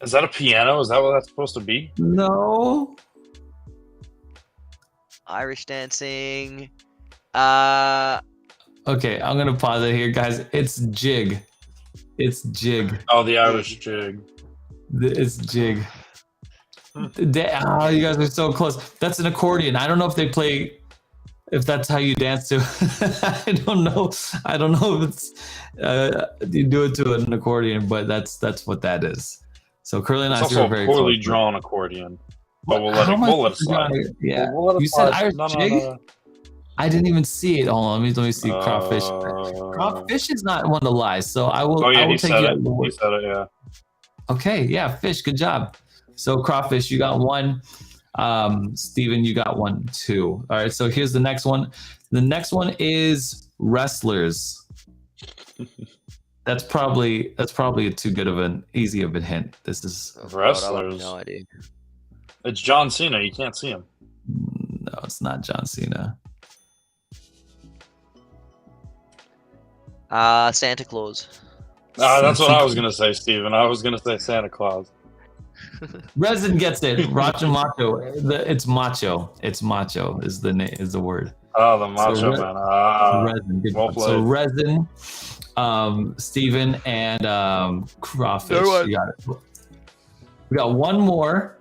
Is that a piano? Is that what that's supposed to be? No. Irish dancing. Okay, I'm gonna pause it here, guys. It's jig. It's jig. Oh, the Irish jig. It's jig. Oh, you guys are so close. That's an accordion. I don't know if they play, if that's how you dance to. I don't know. I don't know if it's you do it to an accordion, but that's what that is. So Curly It's knocks, also you're a very poorly close. drawn accordion. But we'll How am I let it supposed to draw slide. it? Yeah. We'll let it You said slide. Irish No. jig? I didn't even see it. Hold on, let me see crawfish. Uh, Crawfish is not one to lie, so I will. Oh yeah, I will he take said you it. at your He word. said it. Yeah. Okay, yeah, fish. Good job. So crawfish, you got one. Steven, you got one too. All right, so here's the next one. The next one is wrestlers. That's probably too good of an easy of a hint. This is Oh, God, I have Wrestlers. no idea. It's John Cena. You can't see him. no, it's not John Cena. Santa Claus. That's what I was gonna say, Steven. I was gonna say Santa Claus. Resin gets it. Racho Macho. It's macho. It's macho is the name is the word. Oh, the Macho So Man. Resin. Good well job. So played. Resin, Steven, and crawfish. No one. You got it. We got one more,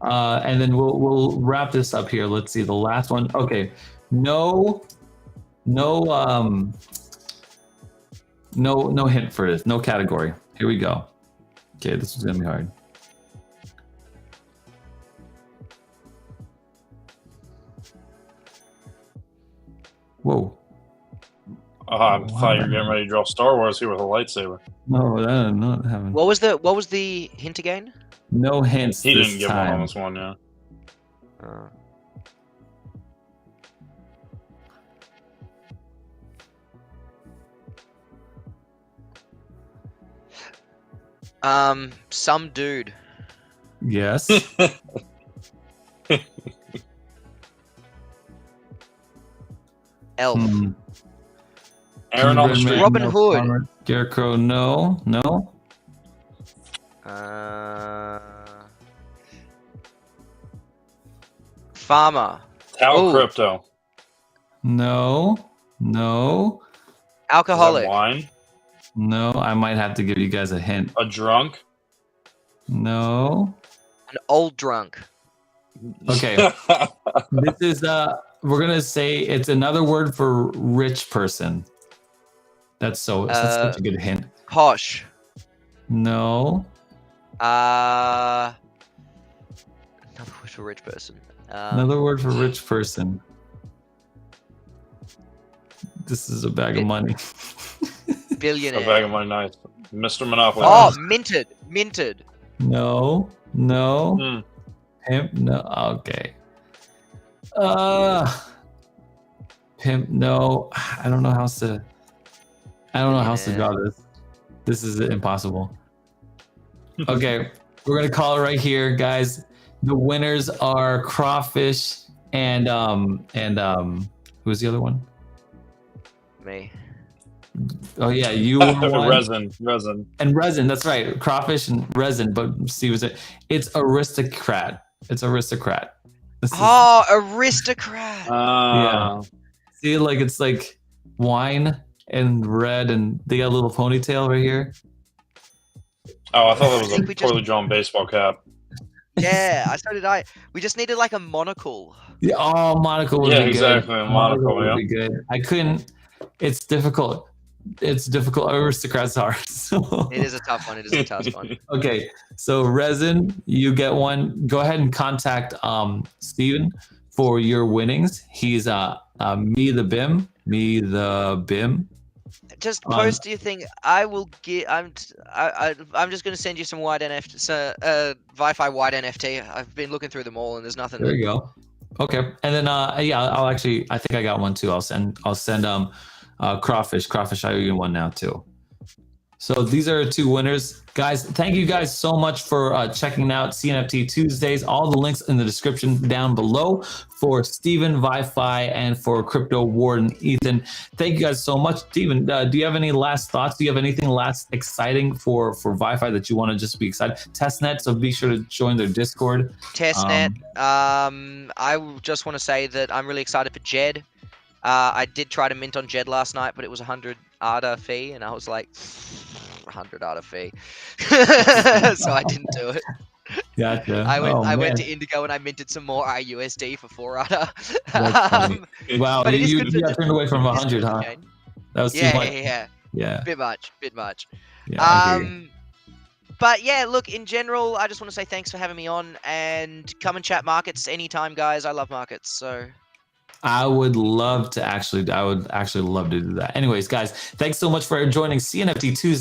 and then we'll wrap this up here. Let's see the last one. Okay, no hint for this. No category. Here we go. Okay, this is gonna be hard. Whoa. I thought you were getting ready to draw Star Wars here with a lightsaber. No, not having. What was the hint again? No hints He this didn't give one on time. this one, yeah. Some dude. Yes. Elf. Aaron on the street. Robin Hood. Scarecrow, no. Farmer. Tau Ooh. Crypto. No. Is that Alcoholic. wine? No. I might have to give you guys a hint. A drunk? No. An old drunk. Okay. This is we're gonna say it's another word for rich person. That's such a good hint. Posh. No. Another word for rich person. Another word for rich person. This is a bag of money. A Billionaire. bag of money, nice. Mr. Monopoly. Oh, minted. No. Hmm. Pimp, no. Okay. Pimp, no. I don't know how to draw this. This is impossible. Okay, we're gonna call it right here, guys. The winners are crawfish and who's the other one? Me. Oh yeah, you were one. Resin. And resin, that's right. Crawfish and resin, but Steve was it. It's aristocrat. It's aristocrat. This is- Oh, aristocrat. Yeah. See, like it's like wine and red, and they got a little ponytail right here. Oh, I thought that I was think a we just- poorly drawn baseball cap. Yeah, so did I. We just needed like a monocle. Yeah, oh, monocle would Yeah, be exactly, good. a monocle, would yeah. be good. I couldn't. It's difficult. Aristocrats are. So. It is a tough one. Okay, so resin, you get one. Go ahead and contact Steven for your winnings. He's me the bim. Just post your thing. I will get. I'm just gonna send you some white NFT. VyFi white NFT. I've been looking through them all, and there's nothing. There you go. Okay, and then yeah, I'll actually. I think I got one too. I'll send crawfish. Crawfish, I owe you one now too. So these are 2 winners. Guys, thank you guys so much for checking out CNFT Tuesdays. All the links in the description down below for Steven, VyFi, and for Crypto Warden, Ethan. Thank you guys so much. Steven, do you have any last thoughts? Do you have anything last exciting for VyFi that you want to just be excited? Testnet, so be sure to join their Discord. Testnet. I just want to say that I'm really excited for Jed. I did try to mint on Jed last night, but it was 100 ADA fee, and I was like, 100 ADA fee. So I didn't do it. Gotcha. I went to Indigo and I minted some more IUSD for 4 ADA. Wow, but you got turned away from 100, huh? That was too much. Yeah. Bit much. Yeah, but yeah, look, in general, I just want to say thanks for having me on, and come and chat markets anytime, guys. I love markets, so... I would actually love to do that. Anyways, guys, thanks so much for joining CNFT Tuesday.